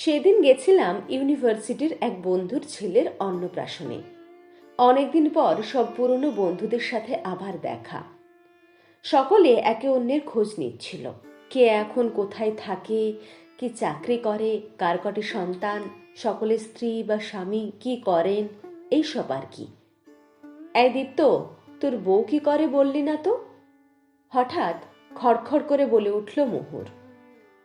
সেদিন গেছিলাম ইউনিভার্সিটির এক বন্ধুর ছেলের অন্নপ্রাশনে। অনেকদিন পর সব পুরনো বন্ধুদের সাথে আবার দেখা। সকলে একে অন্যের খোঁজ নিচ্ছিল, কে এখন কোথায় থাকে, কি চাকরি করে, কার কটি সন্তান, সকলের স্ত্রী বা স্বামী কি করেন, এইসব আর কি। এই দীপ্ত, তোর বউ কি করে বললি না তো? হঠাৎ খড়খড় করে বলে উঠল মোহর।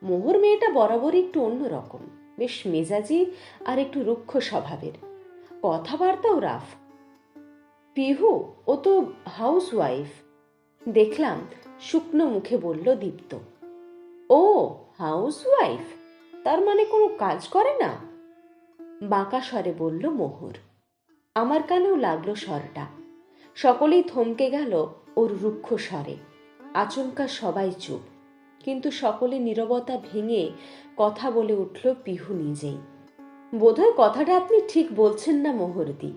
মোহর মেয়েটা বরাবরই একটু অন্যরকম, বেশ মেজাজি আর একটু রুক্ষ স্বভাবের, কথাবার্তাও রাফ। পিহু, ও তো হাউস ওয়াইফ। দেখলাম শুকনো মুখে বলল দীপ্ত। ও, হাউস ওয়াইফ, তার মানে কোনো কাজ করে না? বাঁকা স্বরে বলল মোহর। আমার কানেও লাগলো স্বরটা। সকলেই থমকে গেল ওর রুক্ষ স্বরে। আচমকা সবাই চুপ, কিন্তু সকলে নীরবতা ভেঙে কথা বলে উঠল পিহু নিজেই। বোধহয় কথাটা আপনি ঠিক বলছেন না মোহরদি।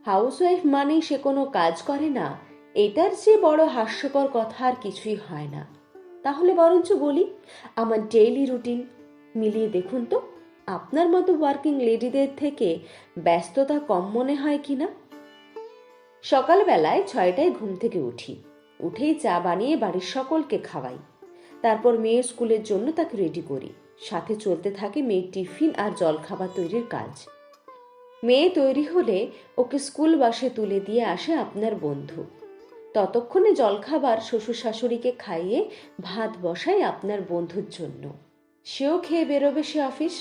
হাউসওয়াইফ মানেই সে কোনো কাজ করে না, এটার চেয়ে বড় হাস্যকর কথা আর কিছুই হয় না। তাহলে বরঞ্চ বলি, আমার ডেইলি রুটিন মিলিয়ে দেখুন তো, আপনার মতো ওয়ার্কিং লেডিদের থেকে ব্যস্ততা কম মনে হয় কিনা। সকালবেলায় 6টায় ঘুম থেকে উঠেই চা বানিয়ে বাড়ির সকলকে খাওয়াই। তারপর মেয়ের স্কুলের জন্য তাকে রেডি করি। সাথে চলতে থাকে মেয়ের টিফিন আর জলখাবার তৈরির কাজ। মেয়ে তৈরি হলে ওকে স্কুল বাসে তুলে দিয়ে আসে আপনার বন্ধু। ততক্ষণে জলখাবার শ্বশুর শাশুড়িকে খাইয়ে ভাত বসাই আপনার বন্ধুর জন্য। সেও খেয়ে বেরোবে সে অফিস।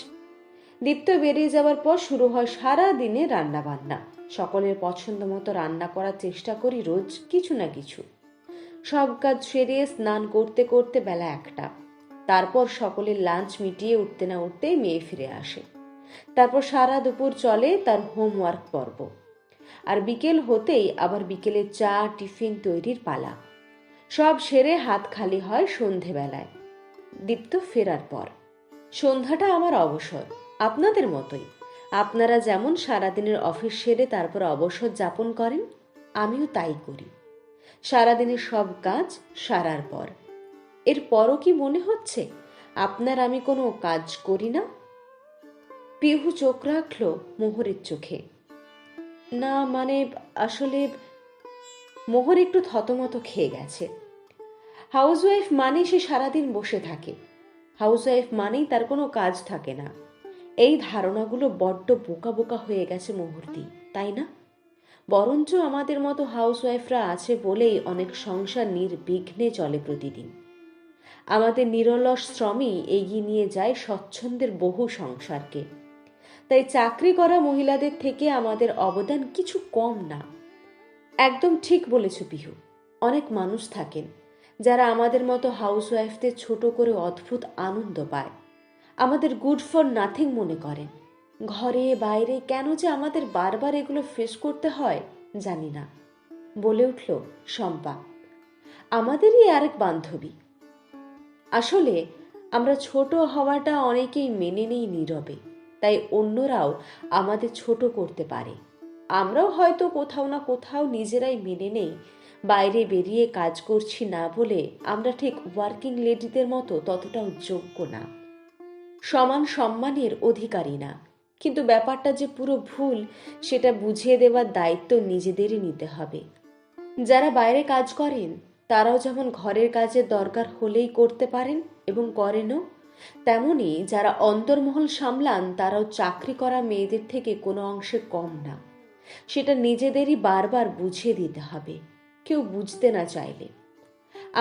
দীপ্ত বেরিয়ে যাওয়ার পর শুরু হয় সারা দিনে রান্না বান্না। সকলের পছন্দ মতো রান্না করার চেষ্টা করি রোজ কিছু না কিছু। সব কাজ সেরে স্নান করতে করতে বেলা 1টা। তারপর সকলের লাঞ্চ মিটিয়ে উঠতে না উঠতেই মেয়ে ফিরে আসে। তারপর সারা দুপুর চলে তার হোমওয়ার্ক পর্ব। আর বিকেল হতেই আবার বিকেলে চা টিফিন তৈরির পালা। সব সেরে হাত খালি হয় সন্ধেবেলায়, দীপ্ত ফেরার পর। সন্ধ্যাটা আমার অবসর, আপনাদের মতোই। আপনারা যেমন সারাদিনের অফিস সেরে তারপর অবসর যাপন করেন, আমিও তাই করি। সারাদিনের সব কাজ সারার পর। এরপরও কি মনে হচ্ছে আপনার আমি কোনো কাজ করি না? পিহু চোখ রাখল মোহরের চোখে। না মানে, আসলে মোহর একটু থতমত খেয়ে গেছে। হাউসওয়াইফ মানে সে সারাদিন বসে থাকে, হাউসওয়াইফ মানেই তার কোনো কাজ থাকে না, এই ধারণাগুলো বড্ড বোকা বোকা হয়ে গেছে মোহরদি, তাই না? বরঞ্চ আমাদের মতো হাউসওয়াইফরা আছে বলেই অনেক সংসার নির্বিঘ্নে চলে প্রতিদিন। আমাদের নিরলস শ্রমই এগিয়ে নিয়ে যায় স্বচ্ছন্দের বহু সংসারকে। তাই চাকরি করা মহিলাদের থেকে আমাদের অবদান কিছু কম না। একদম ঠিক বলেছ পিহু। অনেক মানুষ থাকেন যারা আমাদের মতো হাউসওয়াইফদের ছোট করে অদ্ভুত আনন্দ পায়, আমাদের গুড ফর নাথিং মনে করেন। ঘরে বাইরে কেন যে আমাদের বারবার এগুলো ফেস করতে হয় জানি না, বলে উঠল শম্পা, আমাদেরই আরেক বান্ধবী। আসলে আমরা ছোট হওয়াটা অনেকেই মেনে নেই নীরবে, তাই অন্যরাও আমাদের ছোট করতে পারে। আমরাও হয়তো কোথাও না কোথাও নিজেরাই মেনে নেই বাইরে বেরিয়ে কাজ করছি না বলে আমরা ঠিক ওয়ার্কিং লেডিদের মতো ততটাও যোগ্য না, সমান সম্মানের অধিকারী না। কিন্তু ব্যাপারটা যে পুরো ভুল সেটা বুঝিয়ে দেওয়ার দায়িত্ব নিজেদেরই নিতে হবে। যারা বাইরে কাজ করেন তারাও যেমন ঘরের কাজের দরকার হলেই করতে পারেন এবং করেনও, তেমনি যারা অন্তর্মহল সামলান তারাও চাকরি করা মেয়েদের থেকে কোনো অংশে কম না। সেটা নিজেদেরই বারবার বুঝিয়ে দিতে হবে, কেউ বুঝতে না চাইলে।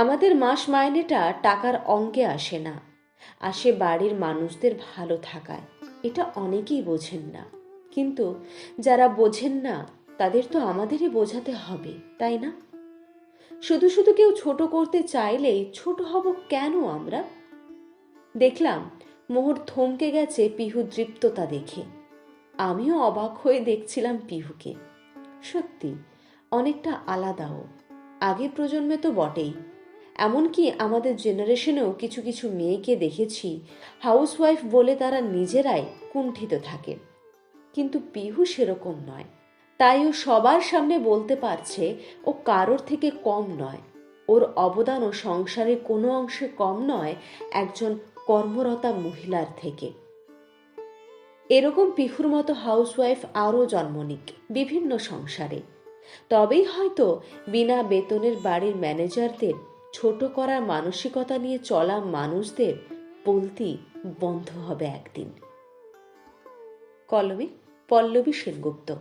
আমাদের মাস মাইনেটা টাকার অঙ্কে আসে না, আসে বাড়ির মানুষদের ভালো থাকায়। এটা অনেকেই বোঝেন না, কিন্তু যারা বোঝেন না তাদের তো আমাদেরই বোঝাতে হবে, তাই না? শুধু শুধু কেউ ছোট করতে চাইলেই ছোট হব কেন আমরা? দেখলাম মোহর থমকে গেছে পিহু দৃপ্ততা দেখে। আমিও অবাক হয়ে দেখছিলাম পিহুকে। সত্যি অনেকটা আলাদাও, আগের প্রজন্মে তো বটেই। এমনকি আমাদের জেনারেশনেও কিছু কিছু মেয়েকে দেখেছি হাউসওয়াইফ বলে তারা নিজেরাই কুণ্ঠিত থাকে, কিন্তু পিহু সেরকম নয়। তাই ও সবার সামনে বলতে পারছে ও কারোর থেকে কম নয়, ওর অবদানও সংসারে কোনো অংশে কম নয় একজন কর্মরতা মহিলার থেকে। এরকম পিহুর মতো হাউসওয়াইফ আরও জন্ম নিক বিভিন্ন সংসারে। তবেই হয়তো বিনা বেতনের বাড়ির ম্যানেজারদের ছোট করার মানসিকতা নিয়ে চলা মানুষদের বলতি বন্ধ হবে একদিন। কলমে পল্লবী সেনগুপ্ত।